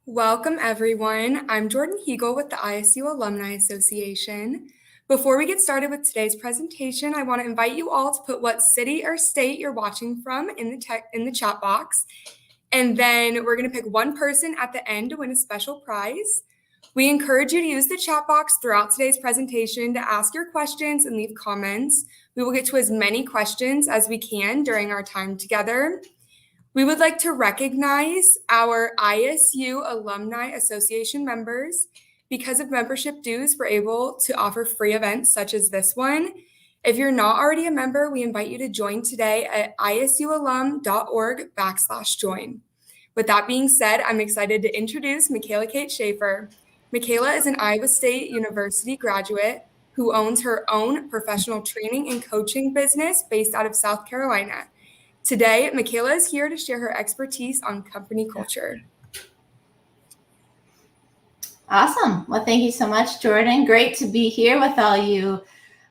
Welcome, everyone. I'm Jordan Hegel with the ISU Alumni Association. Before we get started with today's presentation, I want to invite you all to put what city or state you're watching from in the chat box. And then we're going to pick one person at the end to win a special prize. We encourage you to use the chat box throughout today's presentation to ask your questions and leave comments. We will get to as many questions as we can during our time together. We would like to recognize our ISU Alumni Association members. Because of membership dues, we're able to offer free events such as this one. If you're not already a member, we invite you to join today at isualum.org/join. With that being said, I'm excited to introduce Mikaela Kate Schaefer. Mikaela is an Iowa State University graduate who owns her own professional training and coaching business based out of South Carolina. Today, Mikaela is here to share her expertise on company culture. Awesome. Well, thank you so much, Jordan. Great to be here with all you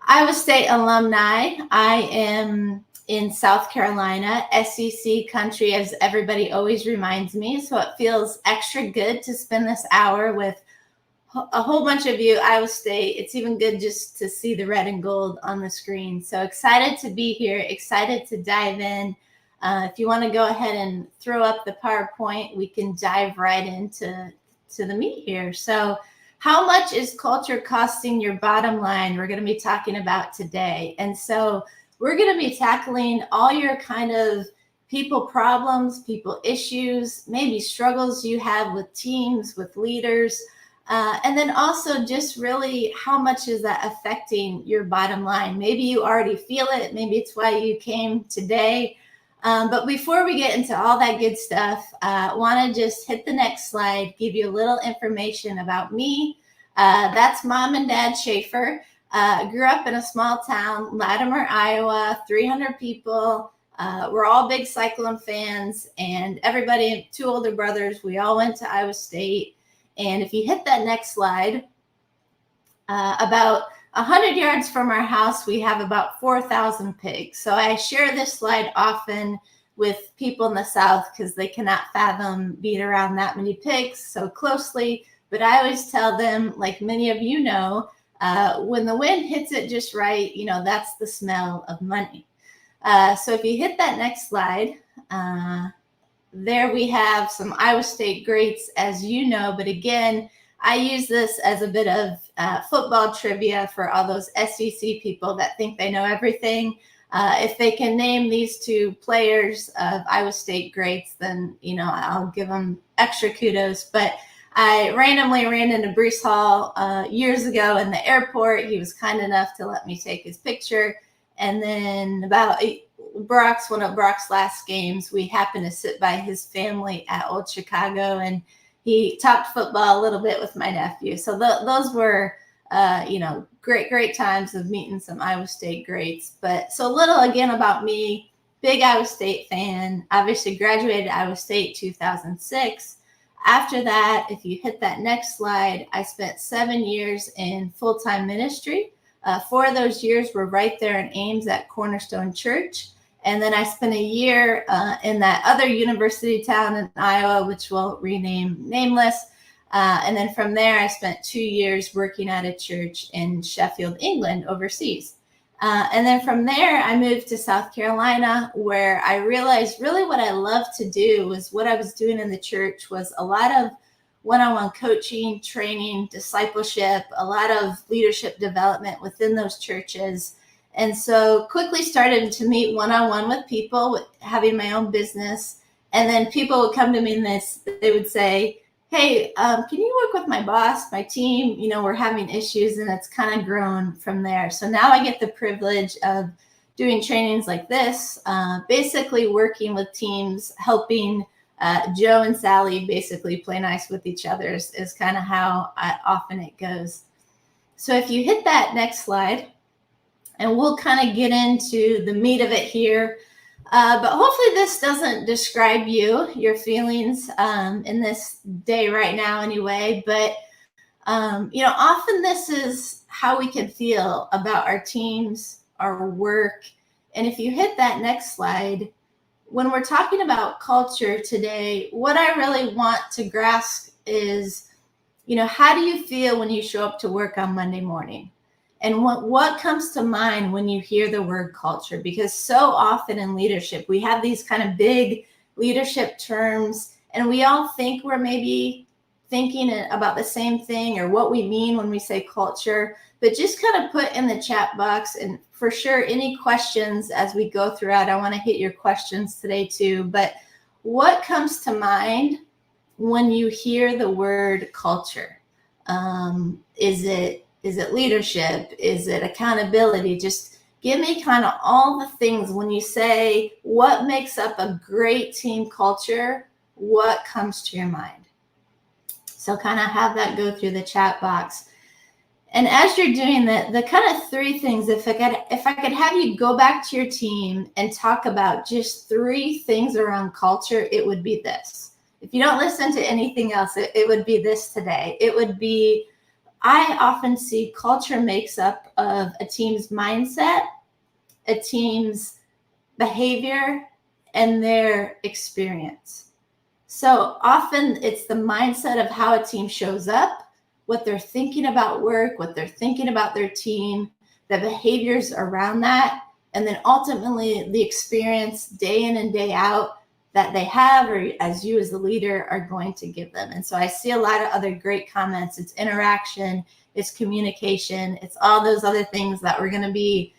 Iowa State alumni. I am in South Carolina, SEC country, as everybody always reminds me. So it feels extra good to spend this hour with a whole bunch of you, Iowa State. It's even good just to see the red and gold on the screen. So excited to be here, excited to dive in. If you want to go ahead and throw up the PowerPoint, we can dive right into the meat here. So how much is culture costing your bottom line? We're going to be talking about today. And so we're going to be tackling all your kind of people problems, people issues, maybe struggles you have with teams, with leaders. And then also just really how much is that affecting your bottom line? Maybe you already feel it. Maybe it's why you came today. But before we get into all that good stuff, I want to just hit the next slide, give you a little information about me. That's Mom and Dad Schaefer. Grew up in a small town, Latimer, Iowa, 300 people. We're all big Cyclone fans, and everybody, 2 older brothers, we all went to Iowa State. And if you hit that next slide, about 100 yards from our house, we have about 4,000 pigs. So I share this slide often with people in the South because they cannot fathom being around that many pigs so closely. But I always tell them, like many of you know, when the wind hits it just right, you know, that's the smell of money. So if you hit that next slide, there we have some Iowa State greats, as you know, but again, I use this as a bit of football trivia for all those SEC people that think they know everything. If they can name these 2 players of Iowa State greats, then, you know, I'll give them extra kudos. But I randomly ran into Bruce Hall years ago in the airport. He was kind enough to let me take his picture. And then about one of Brock's last games, we happened to sit by his family at Old Chicago, and he talked football a little bit with my nephew. So those were, great times of meeting some Iowa State greats. But so a little again about me, big Iowa State fan, obviously graduated Iowa State 2006. After that, if you hit that next slide, I spent 7 years in FullTime Ministry. 4 of those years were right there in Ames at Cornerstone Church. And then I spent a year in that other university town in Iowa, which we'll rename Nameless. And then from there, I spent 2 years working at a church in Sheffield, England, overseas. And then from there, I moved to South Carolina, where I realized really what I love to do was what I was doing in the church was a lot of one-on-one coaching, training, discipleship, a lot of leadership development within those churches. And so quickly started to meet one-on-one with people, with having my own business. And then people would come to me and they would say, hey, can you work with my boss, my team? You know, we're having issues, and it's kind of grown from there. So now I get the privilege of doing trainings like this, basically working with teams, helping Joe and Sally basically play nice with each other is kind of how often it goes. So if you hit that next slide, and we'll kind of get into the meat of it here. But hopefully this doesn't describe your feelings in this day right now anyway. But, often this is how we can feel about our teams, our work. And if you hit that next slide, when we're talking about culture today, what I really want to grasp is, how do you feel when you show up to work on Monday morning? And what comes to mind when you hear the word culture? Because so often in leadership, we have these kind of big leadership terms, and we all think we're maybe thinking about the same thing or what we mean when we say culture. But just kind of put in the chat box, and for sure, any questions as we go throughout. I want to hit your questions today too. But what comes to mind when you hear the word culture? Is it leadership? Is it accountability? Just give me kind of all the things when you say what makes up a great team culture, what comes to your mind? So kind of have that go through the chat box. And as you're doing that, the kind of three things, if I could have you go back to your team and talk about just three things around culture, it would be this. If you don't listen to anything else, it would be this today. It would be, I often see culture makes up of a team's mindset, a team's behavior, and their experience. So often it's the mindset of how a team shows up, what they're thinking about work, what they're thinking about their team, the behaviors around that, and then ultimately the experience day in and day out that they have, or as you as the leader are going to give them. And so I see a lot of other great comments. It's interaction, it's communication, it's all those other things that we're going to be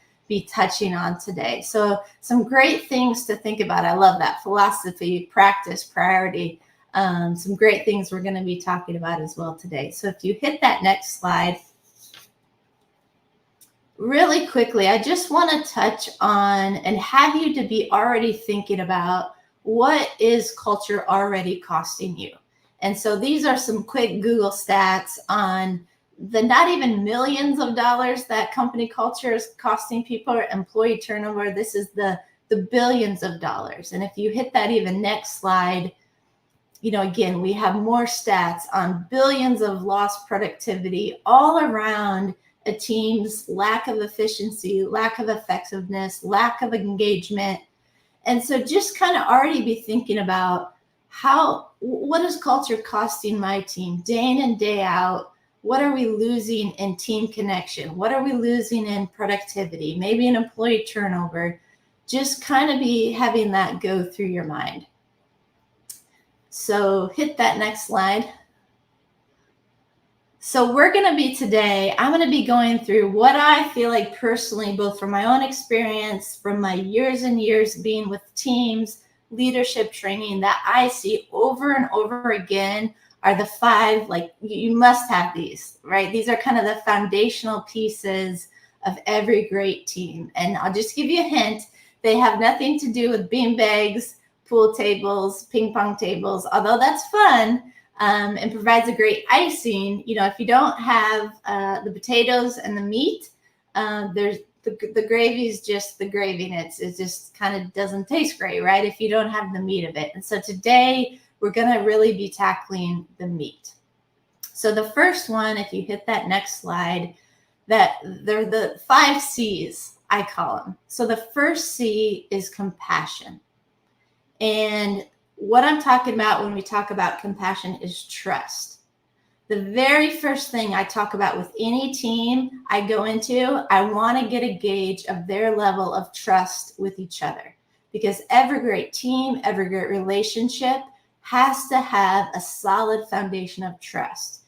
touching on today. So some great things to think about. I love that. Philosophy, practice, priority. Some great things we're going to be talking about as well today. So if you hit that next slide, really quickly, I just want to touch on and have you to be already thinking about what is culture already costing you. And so these are some quick Google stats on the not even millions of dollars that company culture is costing people or employee turnover. This is the billions of dollars. And if you hit that even next slide, again, we have more stats on billions of lost productivity all around a team's lack of efficiency, lack of effectiveness, lack of engagement. And so just kind of already be thinking about what is culture costing my team day in and day out? What are we losing in team connection? What are we losing in productivity? Maybe in employee turnover. Just kind of be having that go through your mind. So hit that next slide. So I'm going to be going through what I feel like personally, both from my own experience, from my years and years being with teams, leadership training, that I see over and over again are the 5, like you must have these, right? These are kind of the foundational pieces of every great team. And I'll just give you a hint. They have nothing to do with beanbags, pool tables, ping pong tables, although that's fun. And provides a great icing. If you don't have the potatoes and the meat, there's the gravy is just the gravy, and it just kind of doesn't taste great, right? If you don't have the meat of it. And so today we're going to really be tackling the meat. So the first one, if you hit that next slide, that they're the 5 C's, I call them. So the first C is compassion. And what I'm talking about when we talk about compassion is trust. The very first thing I talk about with any team I go into, I want to get a gauge of their level of trust with each other. Because every great team, every great relationship has to have a solid foundation of trust.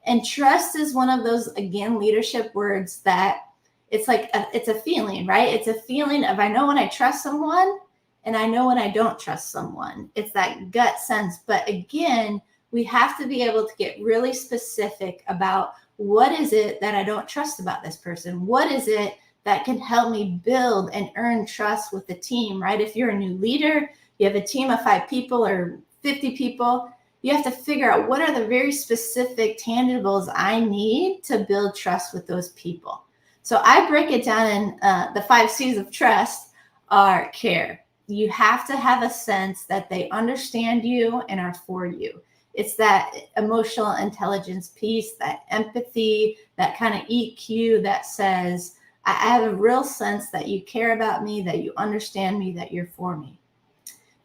And trust is one of those, again, leadership words that it's like, it's a feeling, right? It's a feeling of, I know when I trust someone, and I know when I don't trust someone. It's that gut sense. But again, we have to be able to get really specific about what is it that I don't trust about this person? What is it that can help me build and earn trust with the team, right? If you're a new leader, you have a team of 5 people or 50 people, you have to figure out what are the very specific tangibles I need to build trust with those people. So I break it down in the 5 C's of trust are care. You have to have a sense that they understand you and are for you. It's that emotional intelligence piece, that empathy, that kind of EQ that says, I have a real sense that you care about me, that you understand me, that you're for me.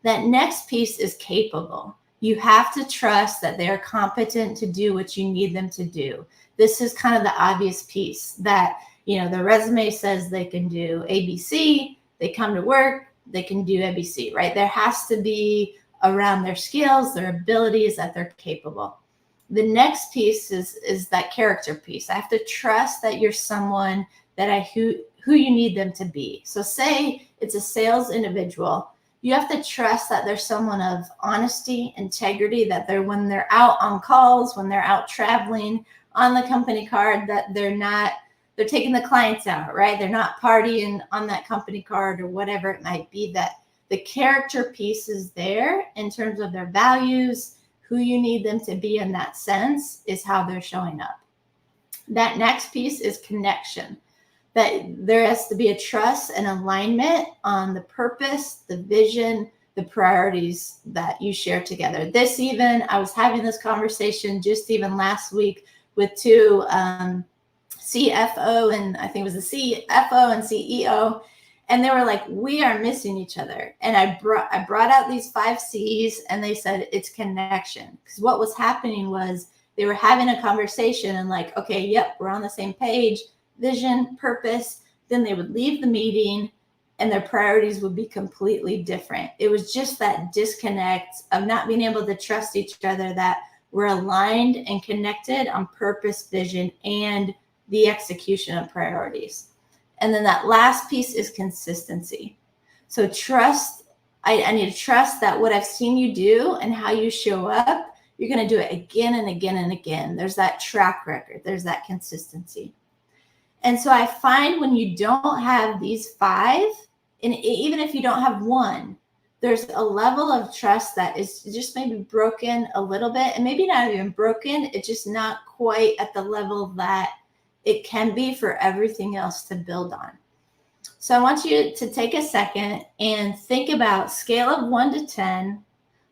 That next piece is capable. You have to trust that they are competent to do what you need them to do. This is kind of the obvious piece that, the resume says they can do ABC, they come to work, they can do ABC, right? There has to be around their skills, their abilities, that they're capable. The next piece is that character piece. I have to trust that you're someone that who you need them to be. So say it's a sales individual, you have to trust that they're someone of honesty, integrity, that when they're out on calls, when they're out traveling on the company card, that they're taking the clients out, right? They're not partying on that company card or whatever it might be, that the character piece is there in terms of their values, who you need them to be in that sense is how they're showing up. That next piece is connection, that there has to be a trust and alignment on the purpose, the vision, the priorities that you share together. I was having this conversation just even last week with two CFO, and I think it was the CFO and CEO, and they were like, we are missing each other. And I brought out these 5 C's, and they said it's connection. Because what was happening was they were having a conversation and like, okay, yep, we're on the same page, vision, purpose. Then they would leave the meeting and their priorities would be completely different. It was just that disconnect of not being able to trust each other, that we're aligned and connected on purpose, vision, and the execution of priorities. And then that last piece is consistency. So trust, I need to trust that what I've seen you do and how you show up, you're going to do it again and again and again. There's that track record. There's that consistency. And so I find when you don't have these 5, and even if you don't have one, there's a level of trust that is just maybe broken a little bit, and maybe not even broken. It's just not quite at the level that it can be for everything else to build on. So I want you to take a second and think about scale of 1 to 10.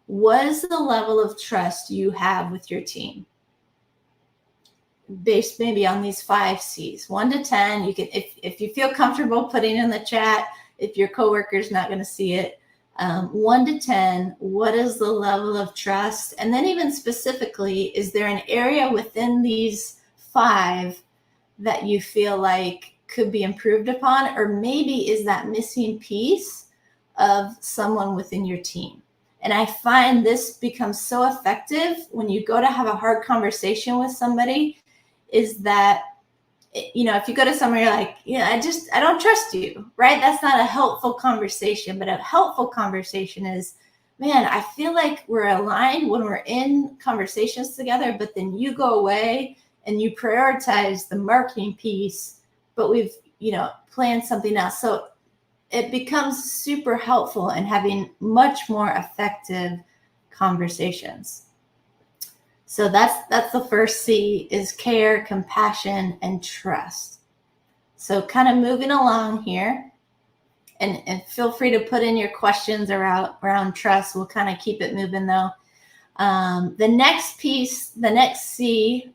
What is the level of trust you have with your team? Based maybe on these 5 C's, 1 to 10. You can, if you feel comfortable putting in the chat, if your coworker's not going to see it, 1 to 10, what is the level of trust? And then even specifically, is there an area within these 5 that you feel like could be improved upon? Or maybe is that missing piece of someone within your team? And I find this becomes so effective when you go to have a hard conversation with somebody, is that, if you go to somewhere, you're like, I don't trust you, right? That's not a helpful conversation. But a helpful conversation is, man, I feel like we're aligned when we're in conversations together, but then you go away and you prioritize the marketing piece, but we've, planned something else. So it becomes super helpful in having much more effective conversations. So that's the first C, is care, compassion, and trust. So kind of moving along here, and feel free to put in your questions around trust. We'll kind of keep it moving though. The next piece, the next C,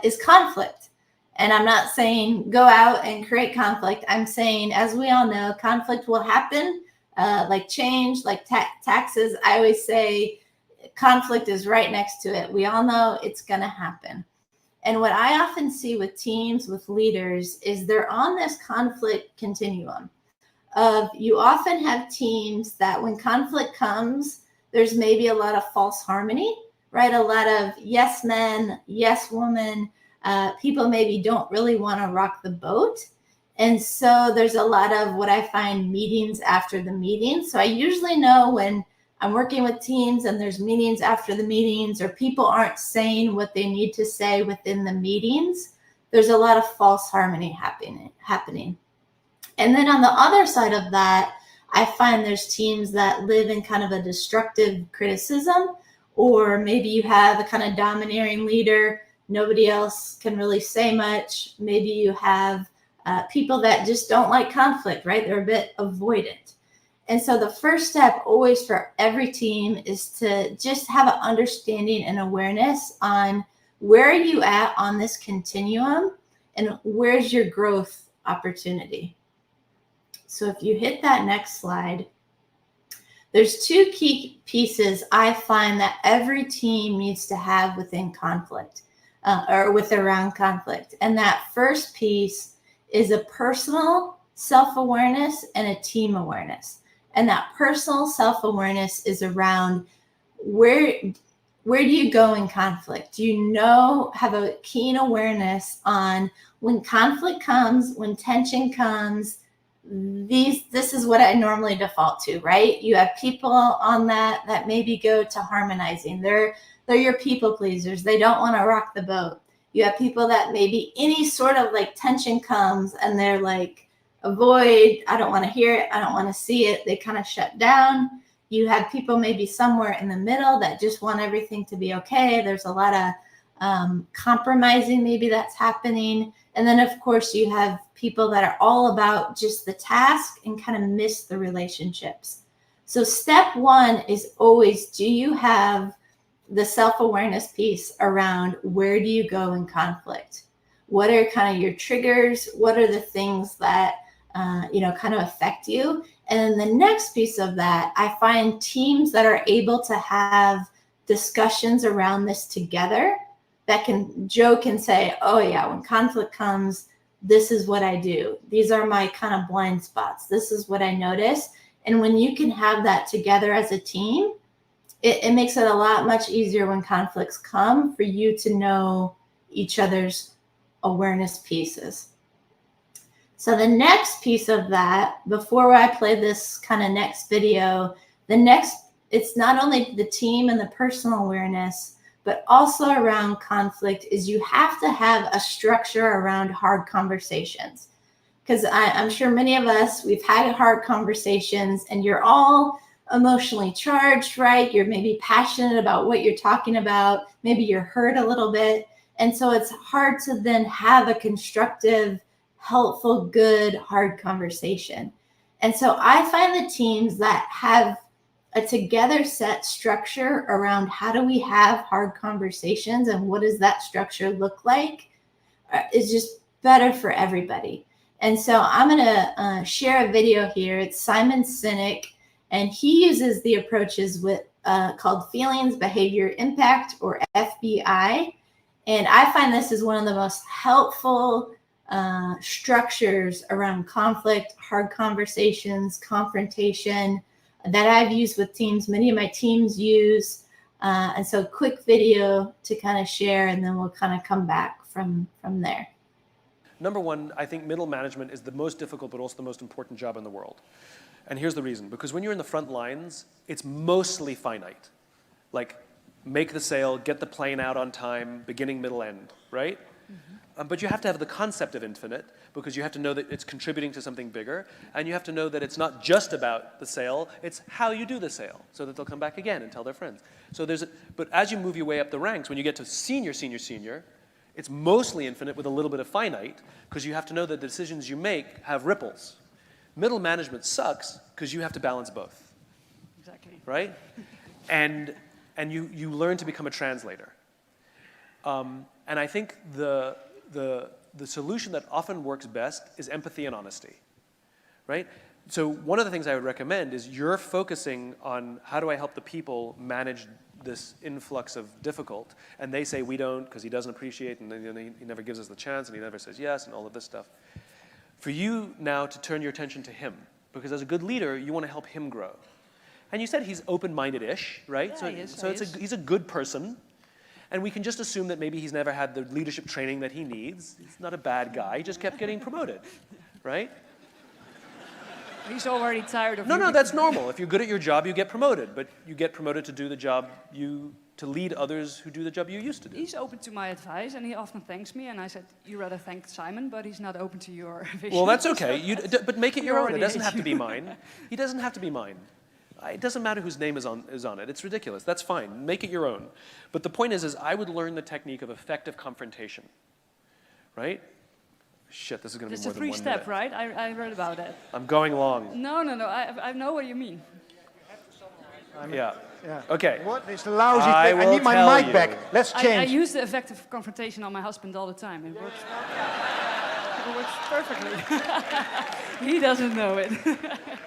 is conflict. And I'm not saying go out and create conflict. I'm saying, as we all know, conflict will happen, like change, like taxes. I always say conflict is right next to it. We all know it's going to happen. And what I often see with teams, with leaders, is they're on this conflict continuum of, you often have teams that when conflict comes, there's maybe a lot of false harmony, right? A lot of yes men, yes woman. People maybe don't really want to rock the boat. And so there's a lot of what I find meetings after the meeting. So I usually know when I'm working with teams and there's meetings after the meetings, or people aren't saying what they need to say within the meetings, there's a lot of false harmony happening. And then on the other side of that, I find there's teams that live in kind of a destructive criticism, or maybe you have a kind of domineering leader. Nobody else can really say much. Maybe you have people that just don't like conflict, right? They're a bit avoidant. And so the first step always for every team is to just have an understanding and awareness on where are you at on this continuum and where's your growth opportunity. So if you hit that next slide, There's two key pieces I find that every team needs to have within conflict or around conflict. And that first piece is a personal self-awareness and a team awareness. And that personal self-awareness is around where do you go in conflict? Do you have a keen awareness on when conflict comes, when tension comes, this is what I normally default to, right? You have people on that maybe go to harmonizing. They're your people pleasers. They don't want to rock the boat. You have people that maybe any sort of like tension comes and they're like, avoid, I don't want to hear it, I don't want to see it. They kind of shut down. You have people maybe somewhere in the middle that just want everything to be okay. There's a lot of compromising maybe that's happening. And then, of course, you have people that are all about just the task and kind of miss the relationships. So step one is always, do you have the self-awareness piece around where do you go in conflict? What are kind of your triggers? What are the things that, kind of affect you? And then the next piece of that, I find teams that are able to have discussions around this together that Joe can say, oh yeah, when conflict comes, this is what I do. These are my kind of blind spots. This is what I notice. And when you can have that together as a team, it makes it a lot much easier when conflicts come for you to know each other's awareness pieces. So the next piece of that, before I play this kind of next video, it's not only the team and the personal awareness, but also around conflict is you have to have a structure around hard conversations. Because I'm sure many of us, we've had hard conversations and you're all emotionally charged, right? You're maybe passionate about what you're talking about. Maybe you're hurt a little bit. And so it's hard to then have a constructive, helpful, good, hard conversation. And so I find the teams that have a together set structure around how do we have hard conversations and what does that structure look like is just better for everybody. And so I'm going to share a video here. It's Simon Sinek, and he uses the approaches called Feelings, Behavior, Impact, or FBI. And I find this is one of the most helpful structures around conflict, hard conversations, confrontation that I've used with teams. Many of my teams use. And so quick video to kind of share, and then we'll kind of come back from there. Number one, I think middle management is the most difficult but also the most important job in the world. And here's the reason. Because when you're in the front lines, it's mostly finite. Like, make the sale, get the plane out on time, beginning, middle, end, right? Mm-hmm. But you have to have the concept of infinite because you have to know that it's contributing to something bigger, and you have to know that it's not just about the sale, it's how you do the sale so that they'll come back again and tell their friends. So but as you move your way up the ranks, when you get to senior, it's mostly infinite with a little bit of finite because you have to know that the decisions you make have ripples. Middle management sucks because you have to balance both. Exactly. Right? And you learn to become a translator. And I think the solution that often works best is empathy and honesty. Right? So one of the things I would recommend is you're focusing on how do I help the people manage this influx of difficult, and they say we don't because he doesn't appreciate, and then he never gives us the chance, and he never says yes, and all of this stuff. For you now to turn your attention to him, because as a good leader, you want to help him grow. And you said he's open-minded-ish, right? Yeah, So he's a good person, and we can just assume that maybe he's never had the leadership training that he needs. He's not a bad guy. He just kept getting promoted, right? He's already tired of No, that's normal. If you're good at your job, you get promoted. But you get promoted to do the job to lead others who do the job you used to do. He's open to my advice, and he often thanks me. And I said, you rather thank Simon, but he's not open to your vision. Well, that's okay. But make it your own. It doesn't hate have to you. be mine. He doesn't have to be mine. It doesn't matter whose name is on it. It's ridiculous. That's fine. Make it your own. But the point is I would learn the technique of effective confrontation, right? Shit, this is going to be more than 1 minute. It's a 3-step, right? I read about it. I'm going long. No. I know what you mean. Yeah. Okay. What is the lousy thing? I need my mic back. Let's I change. use the effective confrontation on my husband all the time. It works. It works perfectly. He doesn't know it.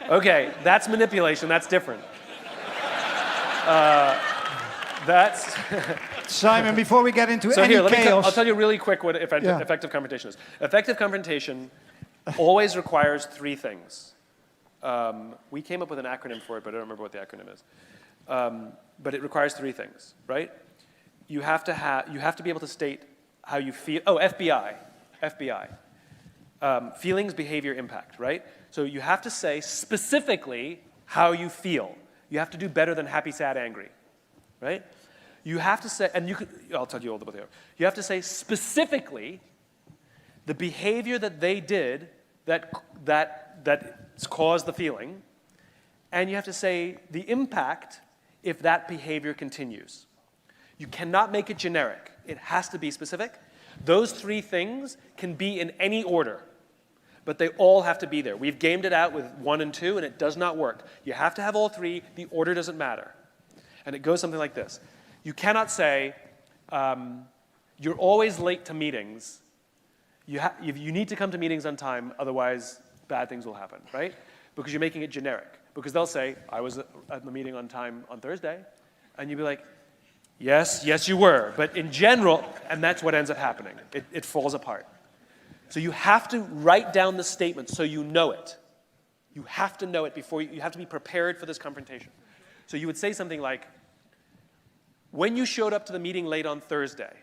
Okay, that's manipulation. That's different. That's... Simon, before we get into So any here, chaos... I'll tell you really quick what effective confrontation is. Effective confrontation always requires three things. We came up with an acronym for it, but I don't remember what the acronym is. But it requires three things, right? You have to be able to state how you feel. Oh, FBI. Feelings, behavior, impact, right? So you have to say specifically how you feel. You have to do better than happy, sad, angry, right? You have to say, and I'll tell you all about the other. You have to say specifically the behavior that they did that caused the feeling, and you have to say the impact if that behavior continues. You cannot make it generic. It has to be specific. Those three things can be in any order, but they all have to be there. We've gamed it out with 1 and 2, and it does not work. You have to have all three. The order doesn't matter. And it goes something like this. You cannot say, you're always late to meetings. You need to come to meetings on time, otherwise bad things will happen, right? Because you're making it generic. Because they'll say, I was at the meeting on time on Thursday. And you'll be like, yes, you were. But in general, and that's what ends up happening. It falls apart. So you have to write down the statement so you know it. You have to know it before you have to be prepared for this confrontation. So you would say something like, when you showed up to the meeting late on Thursday,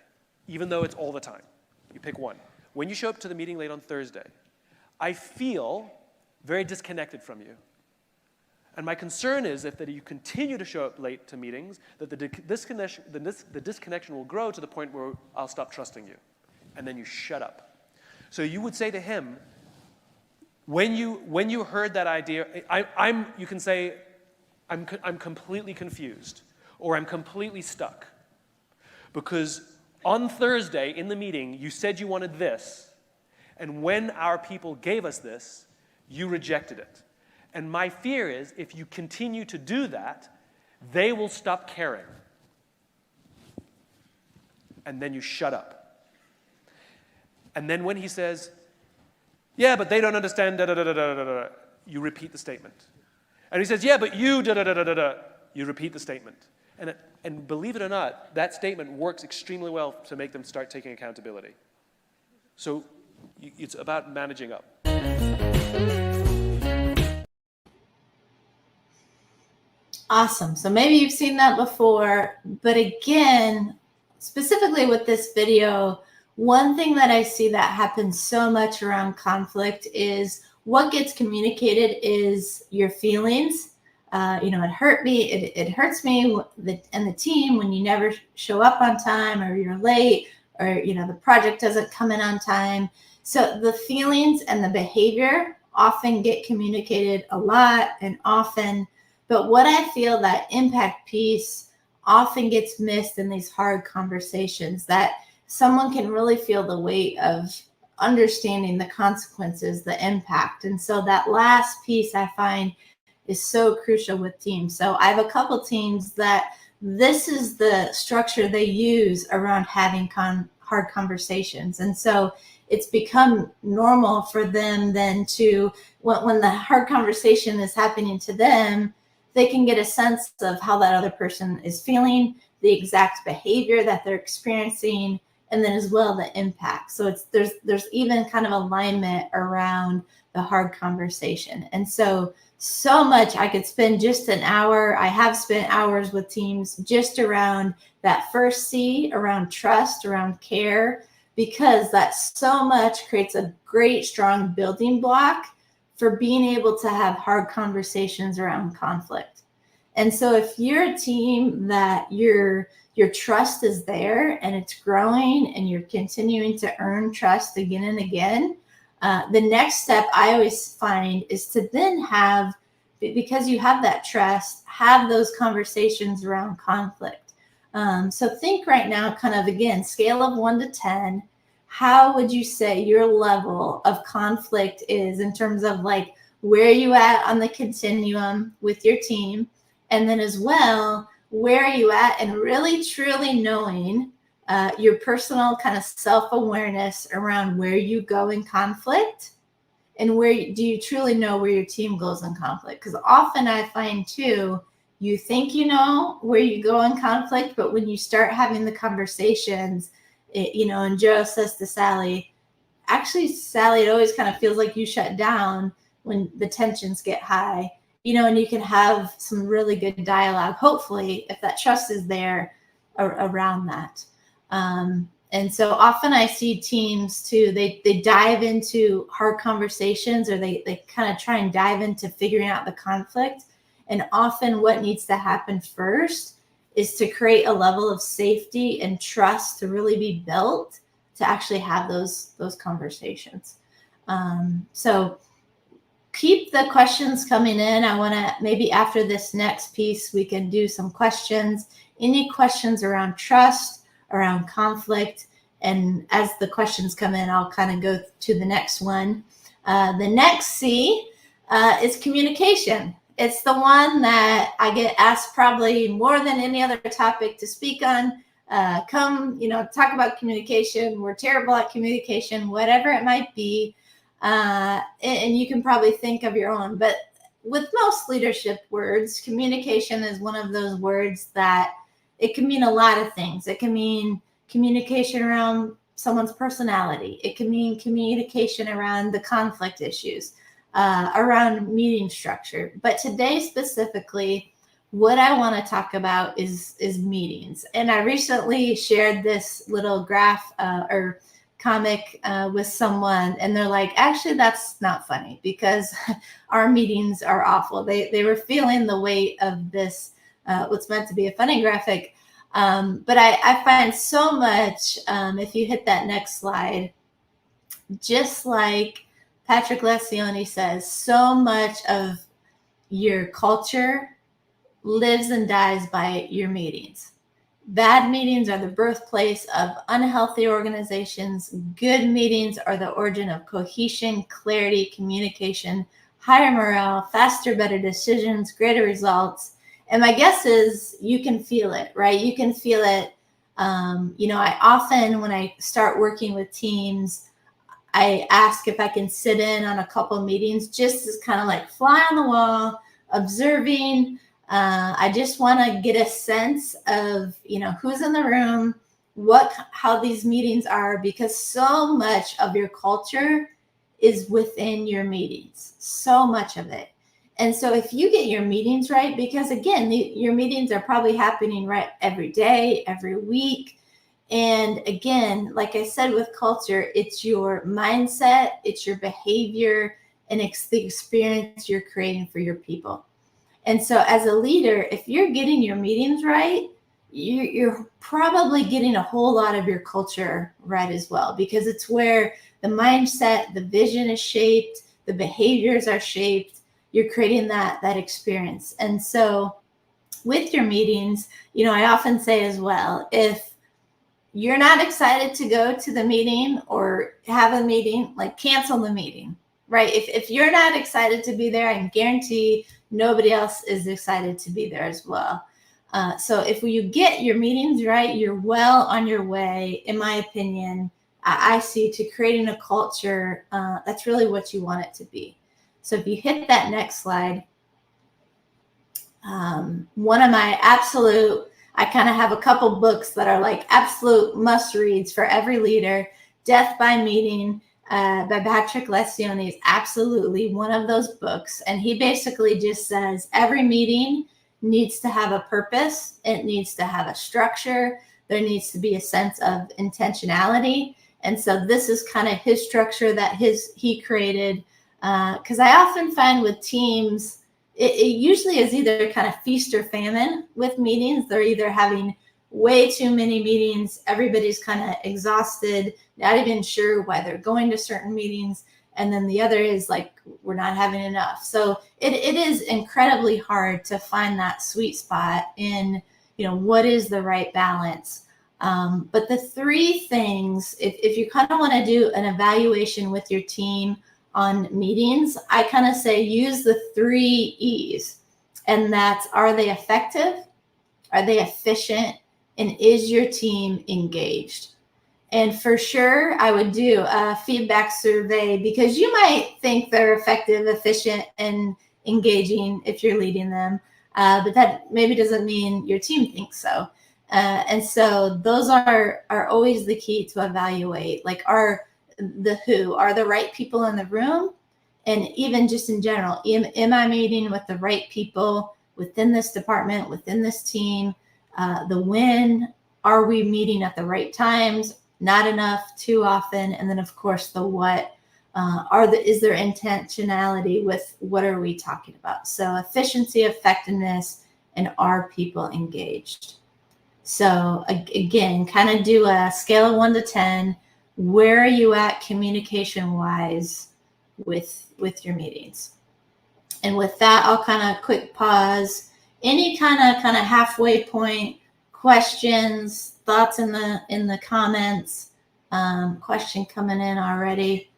even though it's all the time, you pick one. When you show up to the meeting late on Thursday, I feel very disconnected from you. And my concern is that you continue to show up late to meetings, that the disconnection will grow to the point where I'll stop trusting you. And then you shut up. So you would say to him, when you heard that idea, you can say, I'm completely confused, or I'm completely stuck. Because on Thursday in the meeting, you said you wanted this, and when our people gave us this, you rejected it. And my fear is, if you continue to do that, they will stop caring. And then you shut up. And then when he says, yeah, but they don't understand, da-da-da-da-da-da, you repeat the statement. And he says, yeah, but you, da-da-da-da-da-da, you repeat the statement. And believe it or not, that statement works extremely well to make them start taking accountability. So it's about managing up. Awesome. So maybe you've seen that before, but again, specifically with this video, one thing that I see that happens so much around conflict is what gets communicated is your feelings. It hurt me, it hurts me and the team when you never show up on time, or you're late, or the project doesn't come in on time. So the feelings and the behavior often get communicated a lot and often, but what I feel that impact piece often gets missed in these hard conversations, that someone can really feel the weight of understanding the consequences, the impact. And so that last piece I find is so crucial with teams. So I have a couple teams that this is the structure they use around having hard conversations. And so it's become normal for them then to, when the hard conversation is happening to them, they can get a sense of how that other person is feeling, the exact behavior that they're experiencing, and then as well the impact. So there's even kind of alignment around the hard conversation. And so much I could spend just an hour. I have spent hours with teams just around that first C, around trust, around care, because that so much creates a great, strong building block for being able to have hard conversations around conflict. And so if you're a team that your trust is there and it's growing and you're continuing to earn trust again and again, the next step I always find is to then have, because you have that trust, have those conversations around conflict. So think right now, kind of again, scale of 1 to 10, how would you say your level of conflict is in terms of like, where are you at on the continuum with your team? And then as well, where are you at and really truly knowing your personal kind of self-awareness around where you go in conflict, and where do you truly know where your team goes in conflict? Because often I find too, you think you know where you go in conflict, but when you start having the conversations, and Joe says to Sally, actually, Sally, it always kind of feels like you shut down when the tensions get high, and you can have some really good dialogue, hopefully, if that trust is there around that. And so often I see teams too, they dive into hard conversations, or they kind of try and dive into figuring out the conflict. And often what needs to happen first is to create a level of safety and trust to really be built to actually have those conversations. So keep the questions coming in. I want to, maybe after this next piece, we can do some questions. Any questions around trust, around conflict, and as the questions come in, I'll kind of go to the next one. The next C is communication. It's the one that I get asked probably more than any other topic to speak on. Come, talk about communication. We're terrible at communication, whatever it might be. And you can probably think of your own, but with most leadership words, communication is one of those words that it can mean a lot of things. It can mean communication around someone's personality. It can mean communication around the conflict issues, around meeting structure. But today specifically, what I want to talk about is meetings. And I recently shared this little graph or comic with someone, and they're like, actually, that's not funny because our meetings are awful. They were feeling the weight of this what's meant to be a funny graphic. But I find so much, if you hit that next slide, just like Patrick Lencioni says, so much of your culture lives and dies by your meetings. Bad meetings are the birthplace of unhealthy organizations. Good meetings are the origin of cohesion, clarity, communication, higher morale, faster, better decisions, greater results. And my guess is you can feel it, right? You can feel it. I often, when I start working with teams, I ask if I can sit in on a couple of meetings, just as kind of like fly on the wall, observing. I just want to get a sense of, who's in the room, how these meetings are, because so much of your culture is within your meetings, so much of it. And so if you get your meetings right, because again, your meetings are probably happening right every day, every week. And again, like I said, with culture, it's your mindset, it's your behavior, and it's the experience you're creating for your people. And so as a leader, if you're getting your meetings right, you're probably getting a whole lot of your culture right as well, because it's where the mindset, the vision is shaped, the behaviors are shaped. You're creating that experience. And so with your meetings, I often say as well, if you're not excited to go to the meeting or have a meeting, like cancel the meeting, right? If you're not excited to be there, I can guarantee nobody else is excited to be there as well. So if you get your meetings right, you're well on your way, in my opinion, I see, to creating a culture that's really what you want it to be. So if you hit that next slide, one of my I kind of have a couple books that are like absolute must reads for every leader. Death by Meeting by Patrick Lencioni is absolutely one of those books. And he basically just says every meeting needs to have a purpose. It needs to have a structure. There needs to be a sense of intentionality. And so this is kind of his structure that he created. Because I often find with teams, it usually is either kind of feast or famine with meetings. They're either having way too many meetings, everybody's kind of exhausted, not even sure why they're going to certain meetings. And then the other is like, we're not having enough. So it is incredibly hard to find that sweet spot in, what is the right balance. But the three things, if you kind of want to do an evaluation with your team on meetings, I kind of say use the 3 E's. And that's, are they effective? Are they efficient? And is your team engaged? And for sure, I would do a feedback survey, because you might think they're effective, efficient, and engaging if you're leading them. but that maybe doesn't mean your team thinks so. And so those are always the key to evaluate, like are the right people in the room? And even just in general, am I meeting with the right people within this department, within this team? The when, are we meeting at the right times? Not enough, too often. And then of course the what, is there intentionality with what are we talking about? So efficiency, effectiveness, and are people engaged? So again, kind of do a scale of 1 to 10. Where are you at communication wise with your meetings? And with that, I'll kind of quick pause. Any kind of halfway point, questions, thoughts in the comments. Question coming in already.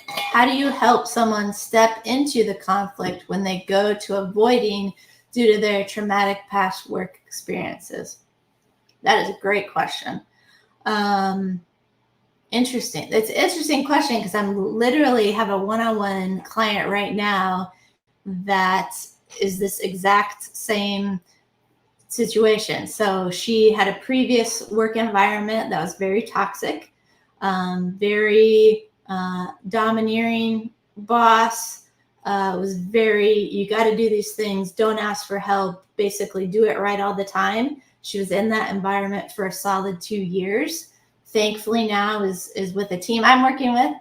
How do you help someone step into the conflict when they go to avoiding due to their traumatic past work experiences? That is a great question. Interesting. It's an interesting question because I'm literally have a one-on-one client right now that is this exact same situation. So she had a previous work environment that was very toxic, very domineering boss, was very, you got to do these things, don't ask for help, basically do it right all the time. She was in that environment for a solid 2 years. Thankfully now is with a team I'm working with,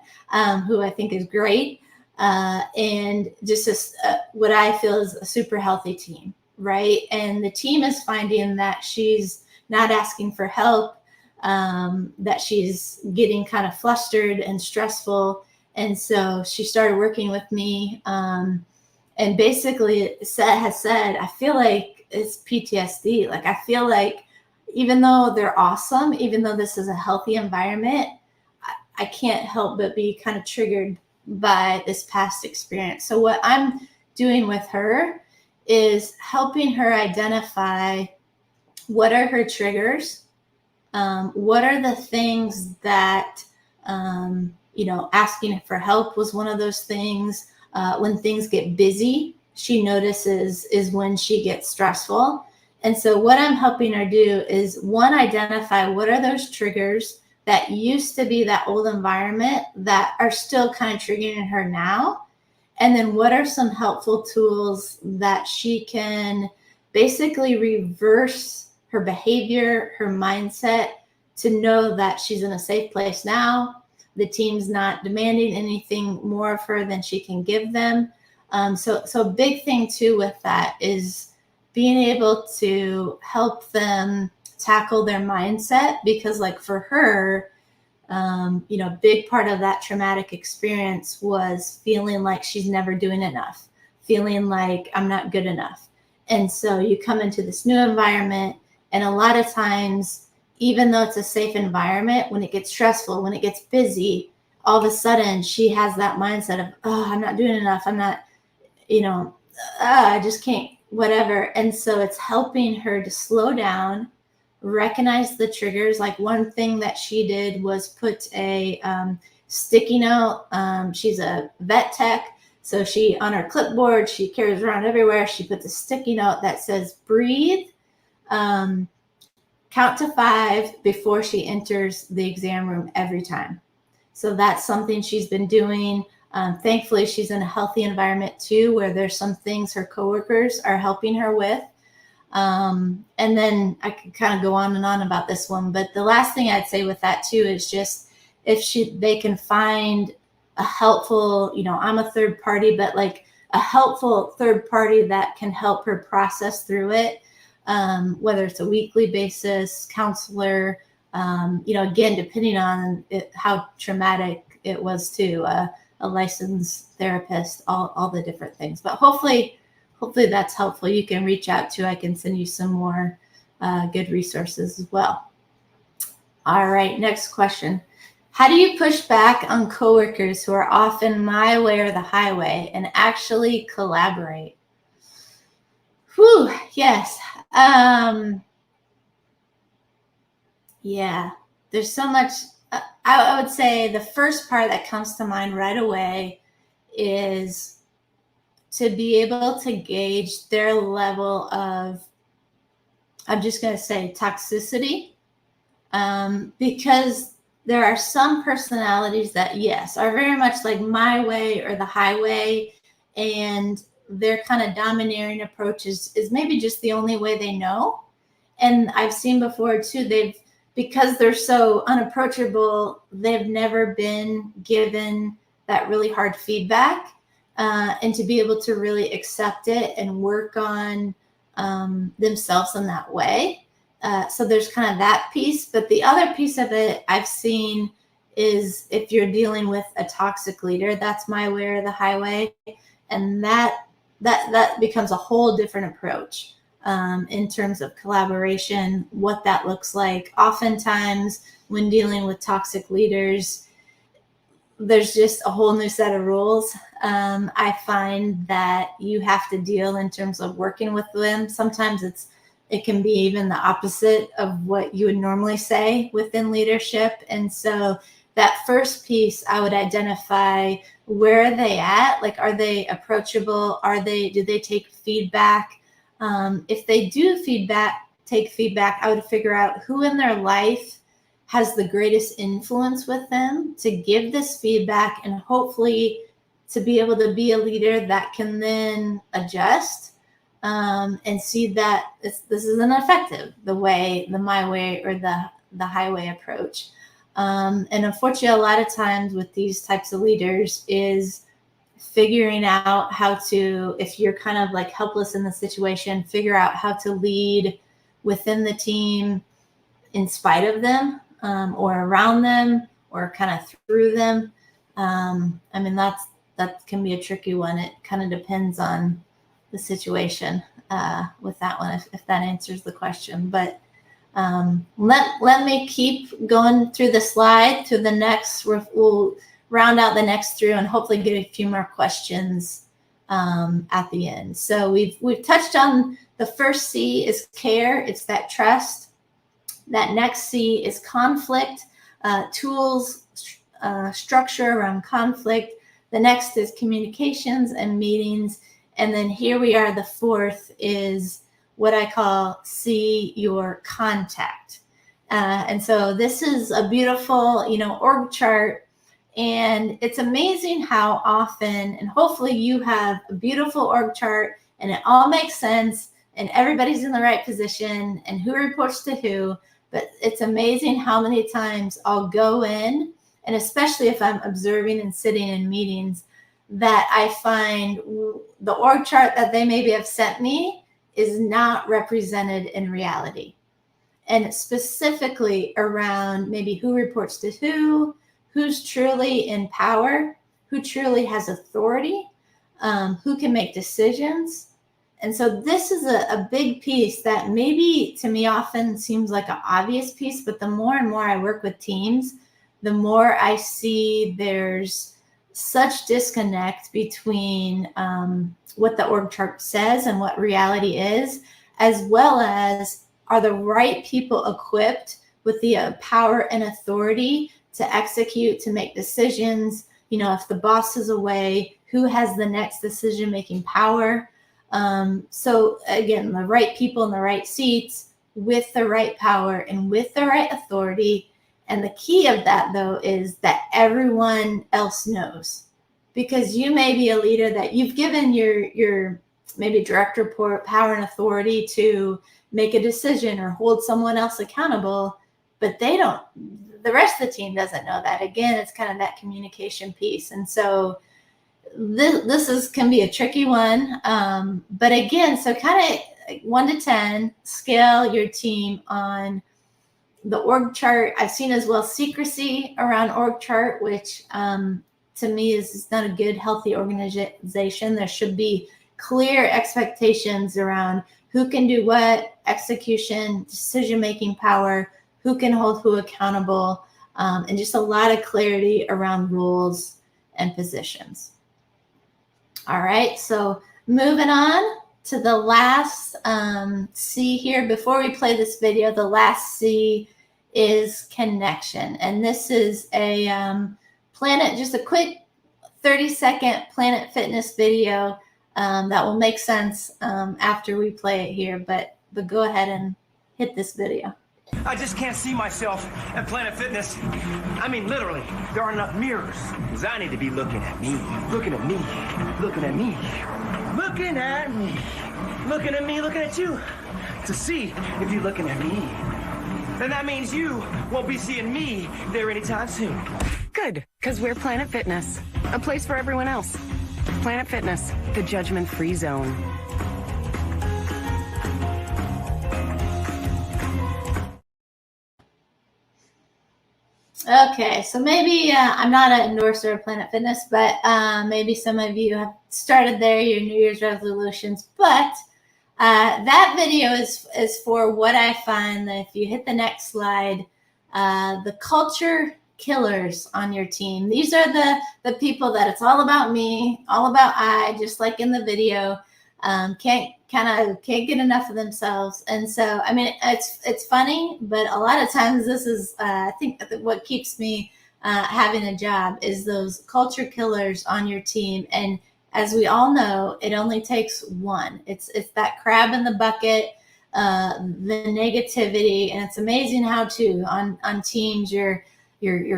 who I think is great. And just what I feel is a super healthy team, right? And the team is finding that she's not asking for help, that she's getting kind of flustered and stressful. And so she started working with me, and basically has said, I feel like it's PTSD. Like, I feel like even though they're awesome, even though this is a healthy environment, I can't help but be kind of triggered by this past experience. So what I'm doing with her is helping her identify what are her triggers, what are the things that, asking for help was one of those things. When things get busy, she notices is when she gets stressful. And so what I'm helping her do is, one, identify what are those triggers that used to be that old environment that are still kind of triggering her now. And then what are some helpful tools that she can basically reverse her behavior, her mindset, to know that she's in a safe place now. The team's not demanding anything more of her than she can give them. So a big thing too with that is being able to help them tackle their mindset, because like for her, big part of that traumatic experience was feeling like she's never doing enough, feeling like I'm not good enough. And so you come into this new environment, and a lot of times, even though it's a safe environment, when it gets stressful, when it gets busy, all of a sudden she has that mindset of, oh, I'm not doing enough. I'm not, I just can't, whatever. And so it's helping her to slow down, recognize the triggers. Like one thing that she did was put a sticky note. She's a vet tech. So she, on her clipboard, she carries around everywhere, she puts a sticky note that says, breathe, count to 5 before she enters the exam room every time. So that's something she's been doing. Thankfully, she's in a healthy environment too, where there's some things her coworkers are helping her with. And then I could kind of go on and on about this one. But the last thing I'd say with that too is just if they can find a helpful, I'm a third party, but like a helpful third party that can help her process through it. Whether it's a weekly basis, counselor, again, depending on how traumatic it was to a licensed therapist, all the different things. But hopefully that's helpful. You can reach out to, I can send you some more good resources as well. All right, next question. How do you push back on coworkers who are often my way or the highway and actually collaborate? Whew, yes. Yeah, there's so much. I would say the first part that comes to mind right away is to be able to gauge their level of, I'm just going to say, toxicity, because there are some personalities that, yes, are very much like my way or the highway, and their kind of domineering approach is maybe just the only way they know. And I've seen before too, because they're so unapproachable, they've never been given that really hard feedback, and to be able to really accept it and work on themselves in that way. So there's kind of that piece. But the other piece of it I've seen is if you're dealing with a toxic leader, that's my way or the highway. And that becomes a whole different approach in terms of collaboration, what that looks like. Oftentimes when dealing with toxic leaders, there's just a whole new set of rules. I find that you have to deal in terms of working with them. Sometimes it can be even the opposite of what you would normally say within leadership. And so that first piece, I would identify, where are they at? Like, are they approachable? Do they take feedback? If they do take feedback, I would figure out who in their life has the greatest influence with them to give this feedback, and hopefully to be able to be a leader that can then adjust and see that this isn't effective, the my way or the highway approach. And unfortunately, a lot of times with these types of leaders is figuring out how to, if you're kind of like helpless in the situation, figure out how to lead within the team in spite of them, or around them, or kind of through them. I mean, that can be a tricky one. It kind of depends on the situation with that one, if that answers the question. But let me keep going through the slide to the next. We'll round out the next through and hopefully get a few more questions at the end. So we've touched on the first C is care. It's that trust. That next C is conflict, tools, structure around conflict. The next is communications and meetings. And then here we are, the fourth is what I call C, your contact. And so this is a beautiful, org chart. And it's amazing how often, and hopefully you have a beautiful org chart and it all makes sense and everybody's in the right position and who reports to who. But it's amazing how many times I'll go in, and especially if I'm observing and sitting in meetings, that I find the org chart that they maybe have sent me is not represented in reality. And specifically around maybe who reports to who, who's truly in power, who truly has authority, who can make decisions. And so this is a big piece that maybe to me often seems like an obvious piece, but the more and more I work with teams, the more I see there's such disconnect between what the org chart says and what reality is, as well as are the right people equipped with the power and authority to execute, to make decisions. If the boss is away, who has the next decision-making power? So again, the right people in the right seats with the right power and with the right authority. And the key of that, though, is that everyone else knows, because you may be a leader that you've given your maybe direct report power and authority to make a decision or hold someone else accountable, but the rest of the team doesn't know that. Again, it's kind of that communication piece. And so this can be a tricky one. But again, so kind of 1 to 10, scale your team on the org chart. I've seen as well secrecy around org chart, which to me is not a good, healthy organization. There should be clear expectations around who can do what, execution, decision-making power, who can hold who accountable, and just a lot of clarity around rules and positions. All right, so moving on to the last C here. Before we play this video, the last C is connection. And this is a just a quick 30-second Planet Fitness video that will make sense after we play it here. But go ahead and hit this video. I just can't see myself at Planet Fitness. I mean, literally, there aren't enough mirrors. Because I need to be looking at me, looking at me, looking at me, looking at me, looking at me, looking at you. To see if you're looking at me. And that means you won't be seeing me there anytime soon. Good, because we're Planet Fitness, a place for everyone else. Planet Fitness, the judgment-free zone. Okay, so maybe I'm not an endorser of Planet Fitness, but maybe some of you have started there, your New Year's resolutions. But that video is for what I find that if you hit the next slide, the culture killers on your team. These are the people that it's all about me, all about I, just like in the video. Can't get enough of themselves. And so, I mean, it's funny, but a lot of times this is, I think what keeps me having a job is those culture killers on your team. And as we all know, it only takes one. It's that crab in the bucket, the negativity. And it's amazing how too on teams, your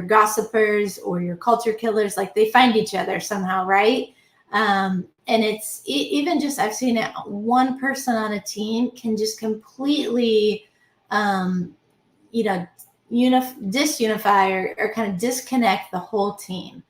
gossipers or your culture killers, like they find each other somehow, right? And it's even just, I've seen it, one person on a team can just completely, disunify or kind of disconnect the whole team.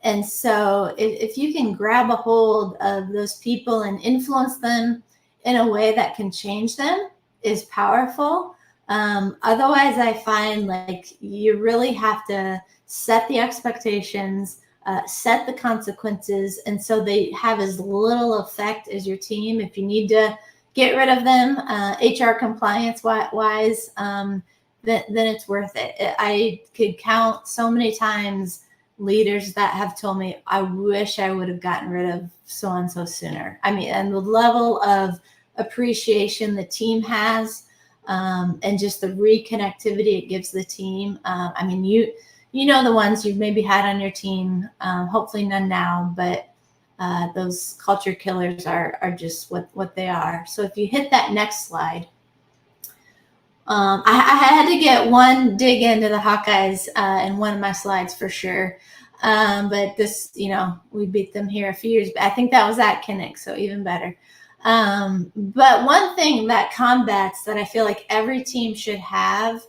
And so if you can grab a hold of those people and influence them in a way that can change them is powerful. Otherwise, I find like you really have to set the expectations, set the consequences, and so they have as little effect as your team. If you need to get rid of them, HR compliance wise, then it's worth it. I could count so many times leaders that have told me, I wish I would have gotten rid of so-and-so sooner. I mean, and the level of appreciation the team has, and just the reconnectivity it gives the team. I mean, you know the ones you've maybe had on your team, hopefully none now, but those culture killers are just what they are. So if you hit that next slide, I had to get one dig into the Hawkeyes in one of my slides for sure. But this, we beat them here a few years back. I think that was at Kinnick, so even better. But one thing that combats that I feel like every team should have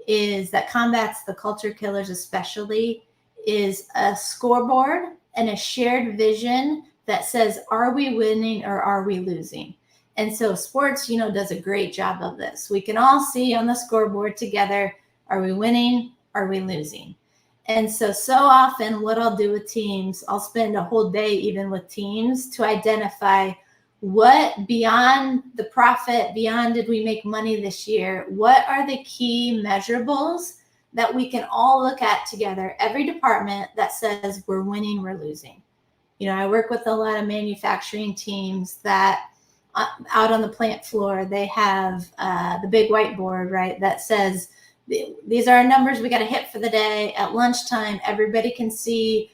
is that combats the culture killers especially is a scoreboard and a shared vision that says, are we winning or are we losing? And so sports, does a great job of this. We can all see on the scoreboard together, are we winning? Are we losing? And so often what I'll do with teams, I'll spend a whole day even with teams to identify what beyond the profit, beyond did we make money this year, what are the key measurables that we can all look at together, every department that says we're winning, we're losing. I work with a lot of manufacturing teams that out on the plant floor, they have the big whiteboard, right, that says, these are our numbers we got to hit for the day. At lunchtime, everybody can see,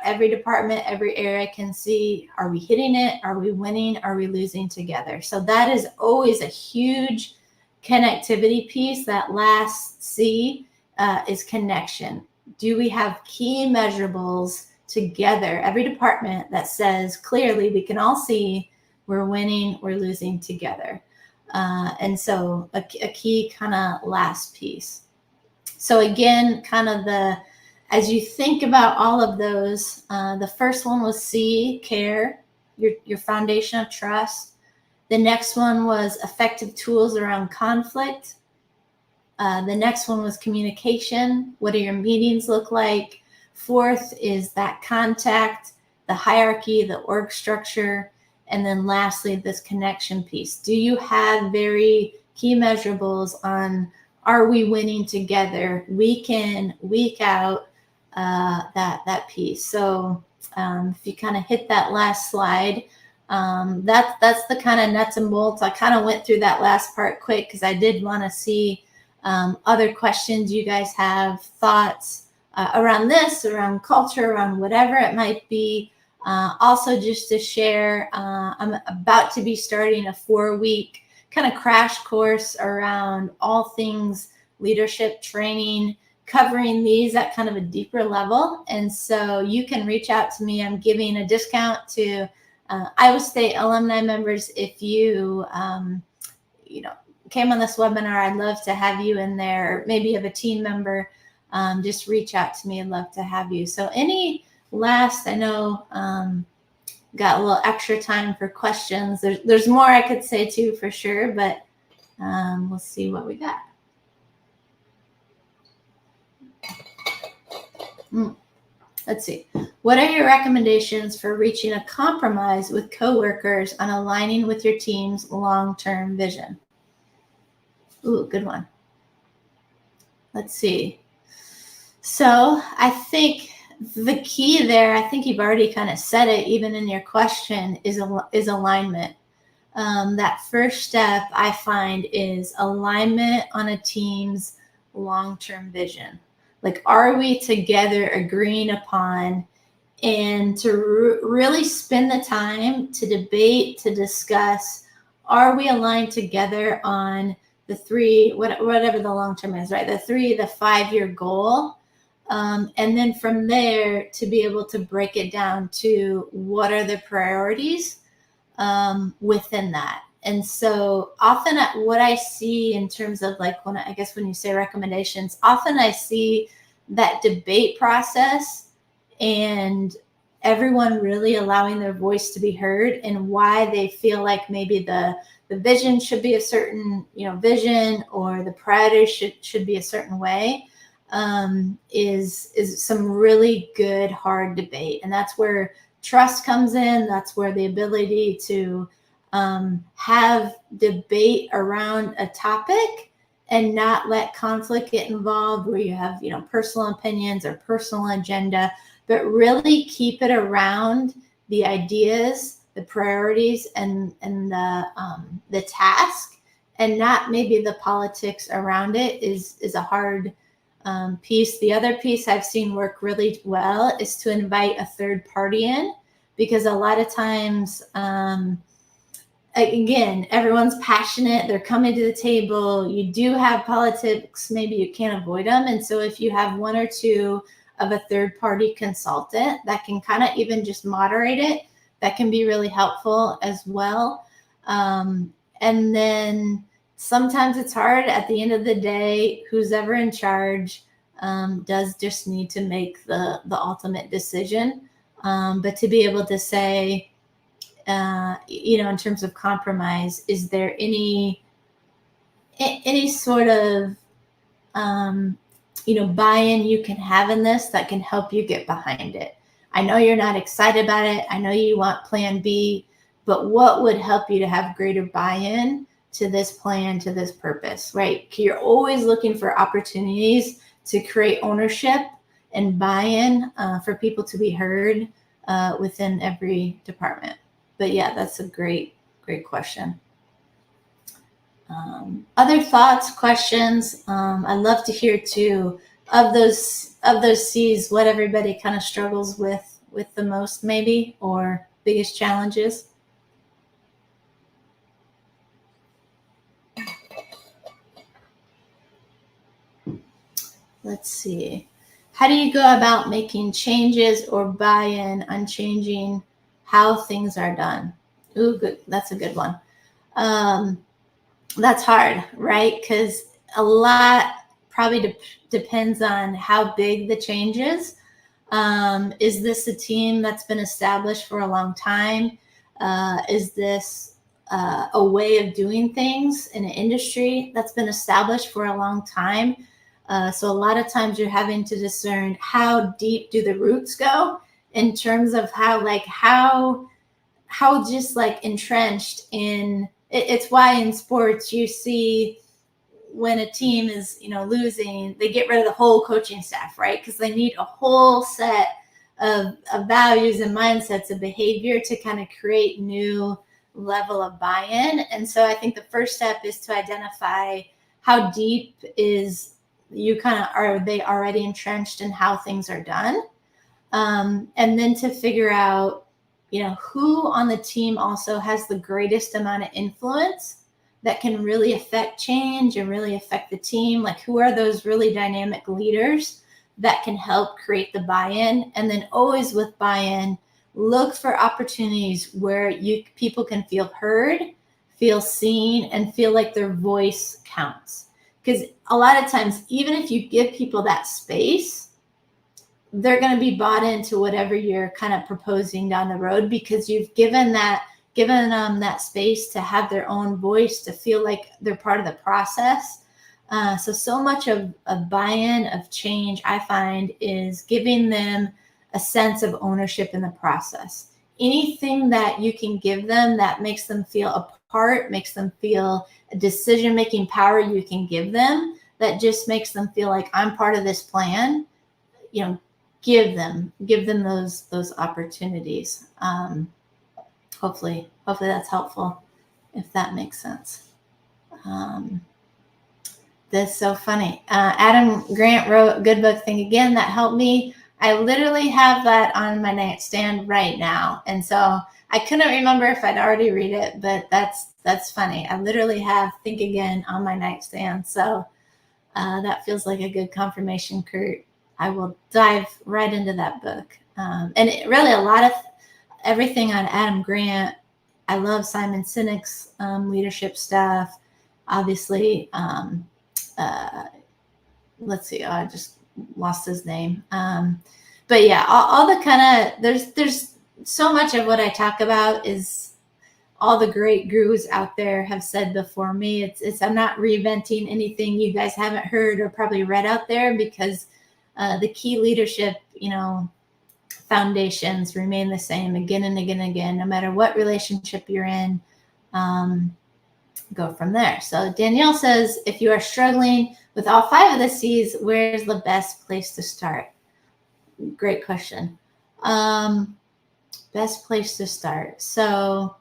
every department, every area can see, are we hitting it? Are we winning? Are we losing together? So that is always a huge connectivity piece. That last C is connection. Do we have key measurables together, every department that says clearly we can all see we're winning, we're losing together. And so a key kind of last piece. So again, kind of as you think about all of those, the first one was C, care, your foundation of trust. The next one was effective tools around conflict. The next one was communication. What do your meetings look like? Fourth is that contact, the hierarchy, the org structure. And then lastly, this connection piece. Do you have very key measurables on, are we winning together, week in, week out, that piece? So if you kind of hit that last slide, that's the kind of nuts and bolts. I kind of went through that last part quick because I did want to see other questions you guys have, thoughts around this, around culture, around whatever it might be. Also, just to share, I'm about to be starting a 4-week kind of crash course around all things leadership training, covering these at kind of a deeper level. And so you can reach out to me. I'm giving a discount to Iowa State alumni members. If you, came on this webinar, I'd love to have you in there. Or maybe you have a team member, just reach out to me. I'd love to have you. So any last, I know, got a little extra time for questions. There's more I could say too, for sure, but we'll see what we got. Let's see. What are your recommendations for reaching a compromise with coworkers on aligning with your team's long-term vision? Ooh, good one. Let's see. So I think the key there, I think you've already kind of said it even in your question, is alignment. That first step I find is alignment on a team's long-term vision. Like, are we together agreeing upon, and to really spend the time to debate, to discuss, are we aligned together on the 3, whatever the long-term is, right? The 5-year goal. And then from there, to be able to break it down to what are the priorities within that. And so often what I see in terms of, like, when you say recommendations, often I see that debate process and everyone really allowing their voice to be heard and why they feel like maybe the vision should be a certain, vision, or the priorities should be a certain way, is some really good, hard debate. And that's where trust comes in. That's where the ability to have debate around a topic and not let conflict get involved, where you have, personal opinions or personal agenda, but really keep it around the ideas, the priorities, and the task, and not maybe the politics around it is a hard piece. The other piece I've seen work really well is to invite a third party in, because a lot of times, again, everyone's passionate, they're coming to the table, you do have politics, maybe you can't avoid them. And so if you have 1 or 2 of a third party consultant that can kind of even just moderate it, that can be really helpful as well. And then sometimes it's hard. At the end of the day, who's ever in charge does just need to make the ultimate decision. But to be able to say, in terms of compromise, is there any sort of, buy-in you can have in this that can help you get behind it? I know you're not excited about it. I know you want plan B, but what would help you to have greater buy-in to this plan, to this purpose, right? You're always looking for opportunities to create ownership and buy-in for people to be heard within every department. But yeah, that's a great question. Other thoughts, questions? I'd love to hear too, of those C's, what everybody kind of struggles with the most, maybe, or biggest challenges. Let's see. How do you go about making changes or buy-in on changing how things are done? Ooh, good. That's a good one. That's hard, right? Because a lot probably depends on how big the change is. Is this a team that's been established for a long time? Is this a way of doing things in an industry that's been established for a long time? So a lot of times you're having to discern how deep do the roots go in terms of how just like entrenched in it. It's why in sports you see when a team is, losing, they get rid of the whole coaching staff, right? Because they need a whole set of values and mindsets of behavior to kind of create new level of buy-in. And so I think the first step is to identify how deep are they already entrenched in how things are done? And then to figure out who on the team also has the greatest amount of influence that can really affect change and really affect the team. Like, who are those really dynamic leaders that can help create the buy-in? And then always with buy-in, look for opportunities where people can feel heard, feel seen, and feel like their voice counts. Because a lot of times, even if you give people that space, they're going to be bought into whatever you're kind of proposing down the road, because you've given them that space to have their own voice, to feel like they're part of the process. So much of buy-in, of change, I find, is giving them a sense of ownership in the process. Anything that you can give them that makes them feel a part, makes them feel a decision-making power, you can give them that just makes them feel like, I'm part of this plan. Give them those opportunities. Hopefully that's helpful, if that makes sense. That's so funny. Adam Grant wrote Good Book Thing Again. That helped me. I literally have that on my nightstand right now. And so I couldn't remember if I'd already read it, but that's funny. I literally have Think Again on my nightstand. So that feels like a good confirmation, Kurt. I will dive right into that book. And really a lot of everything on Adam Grant. I love Simon Sinek's leadership stuff. Obviously, let's see. I just lost his name. But yeah, all the kind of, there's so much of what I talk about is all the great gurus out there have said before me. It's I'm not reinventing anything you guys haven't heard or probably read out there, because the key leadership, foundations remain the same again and again and again, no matter what relationship you're in. Go from there. So Danielle says, if you are struggling with all 5 of the C's, where's the best place to start? Great question. Best place to start. So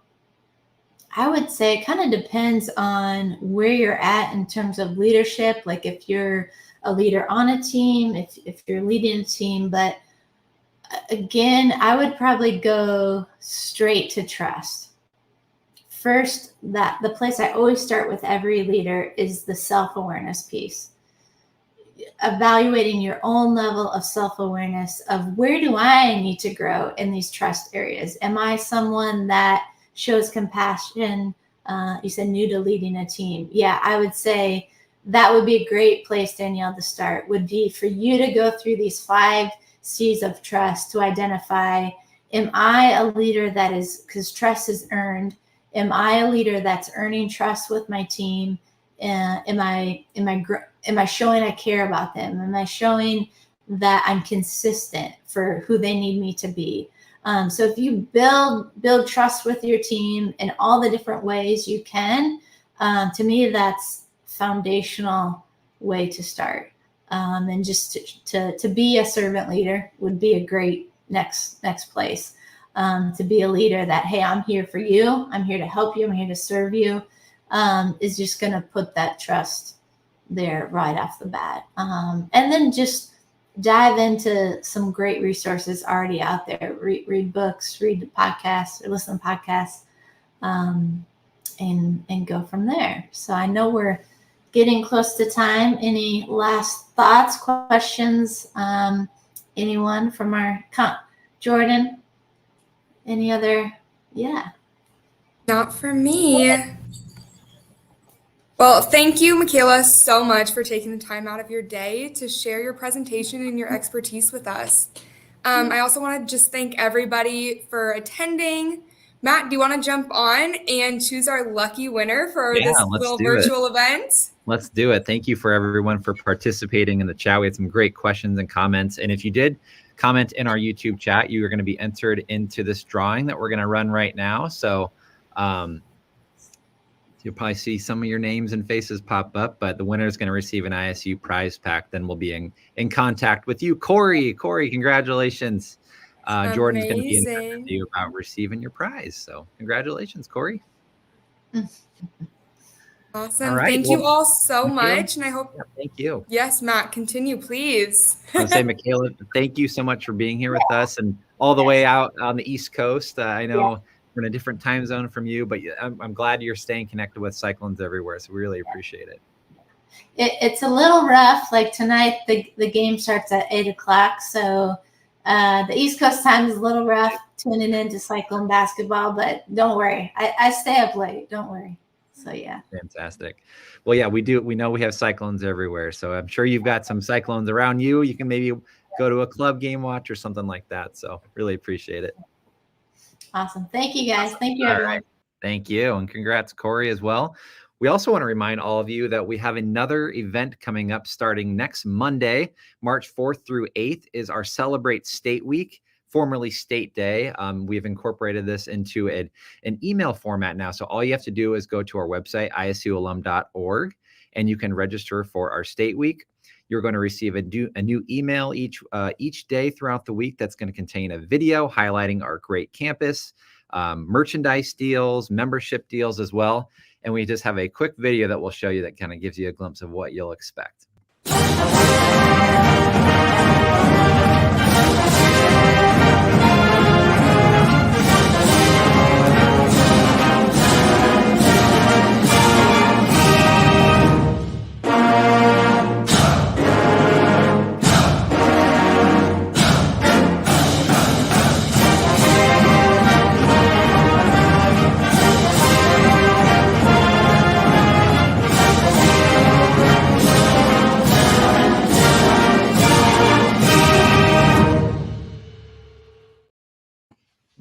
I would say it kind of depends on where you're at in terms of leadership. Like if you're a leader on a team, if you're leading a team, but again, I would probably go straight to trust. First, that the place I always start with every leader is the self-awareness piece. Evaluating your own level of self-awareness of, where do I need to grow in these trust areas? Am I someone that shows compassion? You said new to leading a team. Yeah, I would say that would be a great place, Danielle, to start, would be for you to go through these 5 C's of trust to identify, am I a leader that is, because trust is earned, am I a leader that's earning trust with my team? Am I showing I care about them? Am I showing that I'm consistent for who they need me to be? So if you build trust with your team in all the different ways you can, to me, that's foundational way to start. And just to be a servant leader would be a great next place. To be a leader that, hey, I'm here for you. I'm here to help you. I'm here to serve you. Is just going to put that trust there right off the bat. And then just dive into some great resources already out there. Read books, read the podcasts, or listen to podcasts, and go from there. So I know we're getting close to time. Any last thoughts, questions? Anyone from our Jordan? Any other? Yeah. Not for me. Well, thank you, Mikaela, so much for taking the time out of your day to share your presentation and your expertise with us. I also want to just thank everybody for attending. Matt, do you want to jump on and choose our lucky winner for this little virtual event? Let's do it. Thank you for everyone for participating in the chat. We had some great questions and comments. And if you did comment in our YouTube chat, you are going to be entered into this drawing that we're going to run right now. So you'll probably see some of your names and faces pop up, but the winner is going to receive an ISU prize pack. Then we'll be in contact with you. Corey, congratulations. Jordan's going to be in touch with you about receiving your prize. So congratulations, Corey. Awesome. All right. Thank you all so Mikaela, much. And I hope, thank you. yes, Matt, continue, please. I want to say, Mikaela, thank you so much for being here with us and all the way out on the East Coast. I know we're in a different time zone from you, but I'm glad you're staying connected with Cyclones everywhere. So we really appreciate it. It's a little rough. Like tonight, the game starts at 8 o'clock. So the East Coast time is a little rough tuning into Cyclone basketball, but don't worry. I stay up late. Don't worry. So, yeah. Fantastic. Well, yeah, we know we have Cyclones everywhere. So I'm sure you've got some Cyclones around you. You can maybe go to a club game watch or something like that. So really appreciate it. Awesome. Thank you, guys. Thank you, everyone. Right. Thank you. And congrats, Corey, as well. We also want to remind all of you that we have another event coming up starting next Monday, March 4th through 8th is our Celebrate State Week, formerly State Day. We've incorporated this into an email format now. So all you have to do is go to our website, isualum.org, and you can register for our State Week. You're going to receive a new email each day throughout the week that's going to contain a video highlighting our great campus, merchandise deals, membership deals as well. And we just have a quick video that will show you that kind of gives you a glimpse of what you'll expect.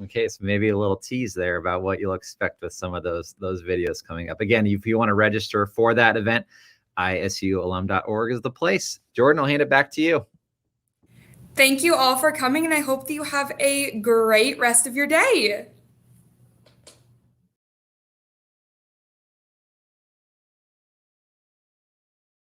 Okay, so maybe a little tease there about what you'll expect with some of those videos coming up. Again, if you want to register for that event, isualum.org is the place. Jordan, I'll hand it back to you. Thank you all for coming, and I hope that you have a great rest of your day.